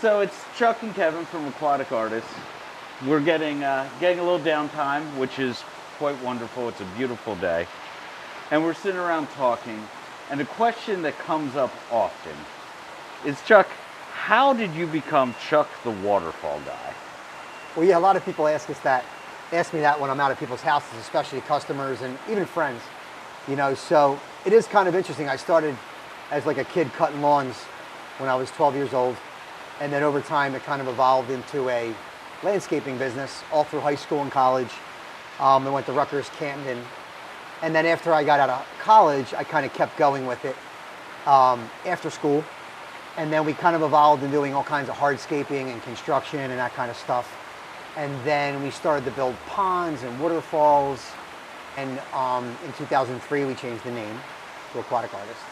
So it's Chuck and Kevin from Aquatic Artists. We're getting a little downtime, which is quite wonderful. It's a beautiful day. And we're sitting around talking, and a question that comes up often is, Chuck, how did you become Chuck the waterfall guy? Well, yeah, a lot of people ask me that when I'm out at people's houses, especially customers and even friends. So it is kind of interesting. I started as like a kid cutting lawns when I was 12 years old. And then over time, it kind of evolved into a landscaping business all through high school and college. I went to Rutgers, Camden. And then after I got out of college, I kind of kept going with it after school. And then we kind of evolved in doing all kinds of hardscaping and construction and that kind of stuff. And then we started to build ponds and waterfalls. And in 2003, we changed the name to Aquatic Artists.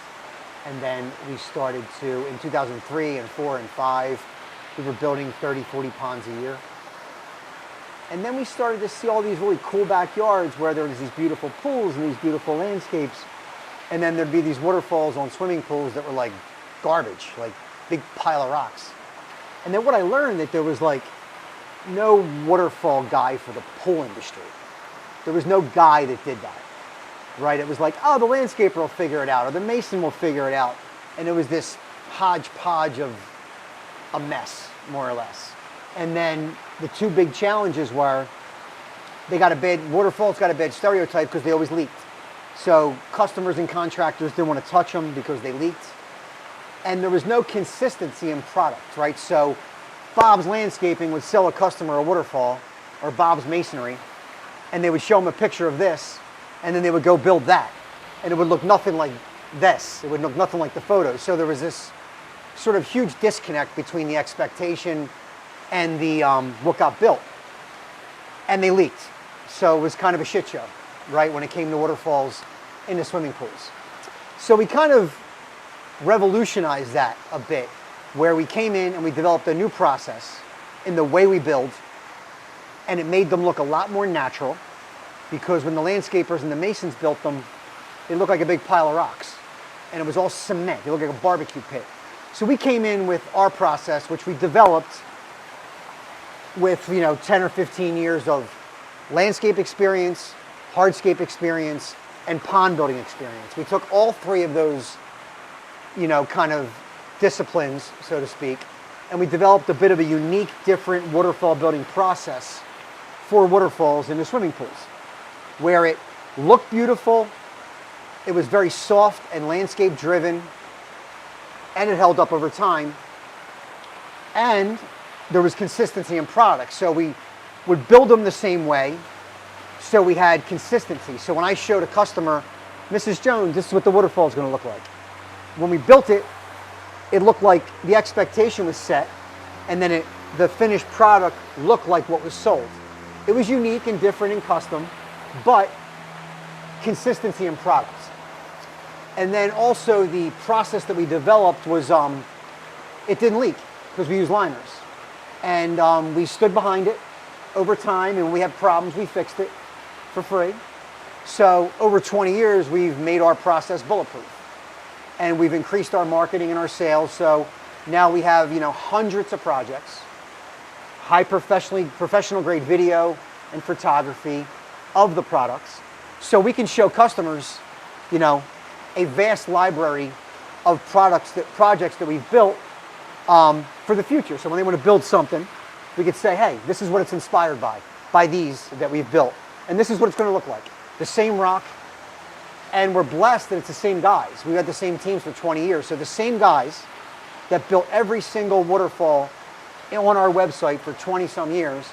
And then we started to, in 2003 and 4 and 5, we were building 30, 40 ponds a year. And then we started to see all these really cool backyards where there was these beautiful pools and these beautiful landscapes. And then there'd be these waterfalls on swimming pools that were like garbage, like big pile of rocks. And then what I learned that there was like no waterfall guy for the pool industry. There was no guy that did that. Right? It was like, oh, the landscaper will figure it out, or the mason will figure it out. And it was this hodgepodge of a mess, more or less. And then the two big challenges were, waterfalls got a bad stereotype because they always leaked. So customers and contractors didn't want to touch them because they leaked. And there was no consistency in product, right? So Bob's Landscaping would sell a customer a waterfall, or Bob's Masonry, and they would show them a picture of this, and then they would go build that. And it would look nothing like this. It would look nothing like the photos. So there was this sort of huge disconnect between the expectation and the what got built. And they leaked. So it was kind of a shit show, right, when it came to waterfalls in the swimming pools. So we kind of revolutionized that a bit, where we came in and we developed a new process in the way we build, and it made them look a lot more natural. Because when the landscapers and the masons built them, they looked like a big pile of rocks. And it was all cement. It looked like a barbecue pit. So we came in with our process, which we developed with 10 or 15 years of landscape experience, hardscape experience, and pond building experience. We took all three of those, kind of disciplines, so to speak, and we developed a bit of a unique, different waterfall building process for waterfalls in the swimming pools, where it looked beautiful, it was very soft and landscape driven, and it held up over time, and there was consistency in product. So we would build them the same way, so we had consistency. So when I showed a customer, Mrs. Jones, this is what the waterfall is going to look like. When we built it, it looked like the expectation was set, and then the finished product looked like what was sold. It was unique and different and custom, but consistency in products. And then also the process that we developed was, it didn't leak because we used liners. And we stood behind it over time, and when we had problems, we fixed it for free. So over 20 years, we've made our process bulletproof. And we've increased our marketing and our sales. So now we have, hundreds of projects, high professional grade video and photography of the products. So we can show customers, a vast library of projects that we've built for the future. So when they want to build something, we could say, hey, this is what it's inspired by these that we've built. And this is what it's going to look like. The same rock. And we're blessed that it's the same guys. We've had the same teams for 20 years. So the same guys that built every single waterfall on our website for 20 some years,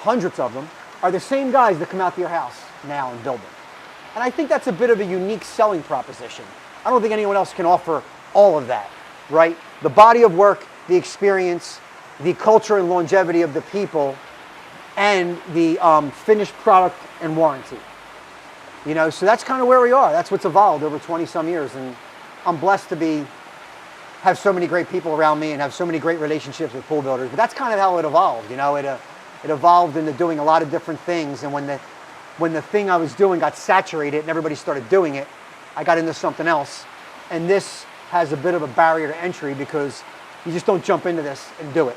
hundreds of them, are the same guys that come out to your house now and build them. And I think that's a bit of a unique selling proposition. I don't think anyone else can offer all of that, right? The body of work, the experience, the culture and longevity of the people, and the finished product and warranty. So that's kind of where we are. That's what's evolved over 20 some years. And I'm blessed to have so many great people around me and have so many great relationships with pool builders. But that's kind of how it evolved. It evolved into doing a lot of different things. And when the thing I was doing got saturated and everybody started doing it, I got into something else. And this has a bit of a barrier to entry because You just don't jump into this and do it.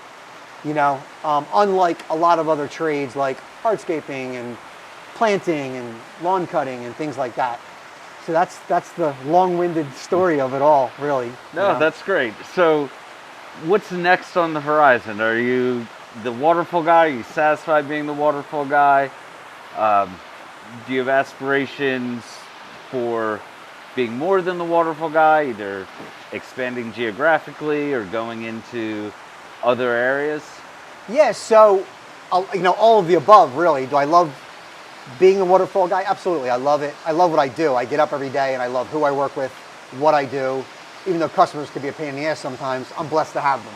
You know, unlike a lot of other trades like hardscaping and planting and lawn cutting and things like that. So that's the long-winded story of it all, really. No, you know? that's great. So what's next on the horizon? Are you the waterfall guy? Are you satisfied being the waterfall guy? Do you have aspirations for being more than the waterfall guy, either expanding geographically or going into other areas? Yeah, so, you know, all of the above, really. Do I love being a waterfall guy? Absolutely, I love it. I love what I do. I get up every day and I love who I work with, what I do. Even though customers could be a pain in the ass sometimes, I'm blessed to have them,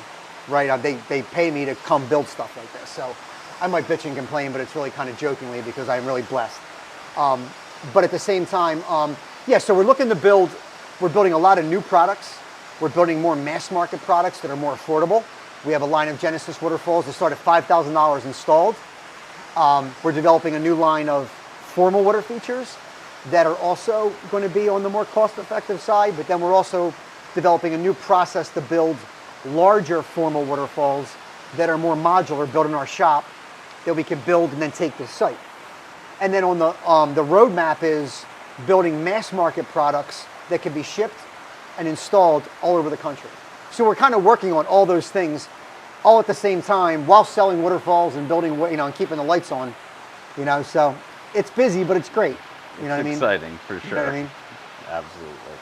right? They pay me to come build stuff like this. So I might bitch and complain, but it's really kind of jokingly because I'm really blessed. But at the same time, yeah, so we're looking to we're building a lot of new products. We're building more mass market products that are more affordable. We have a line of Genesis waterfalls that start at $5,000 installed. We're developing a new line of formal water features that are also going to be on the more cost-effective side, but then we're also developing a new process to build larger formal waterfalls that are more modular, built in our shop, that we can build and then take to site. And then on the roadmap is building mass market products that can be shipped and installed all over the country. So we're kind of working on all those things all at the same time while selling waterfalls and building, you know, and keeping the lights on, you know. So it's busy, but it's great. You know what I mean? Exciting, for sure. You know what I mean? Absolutely.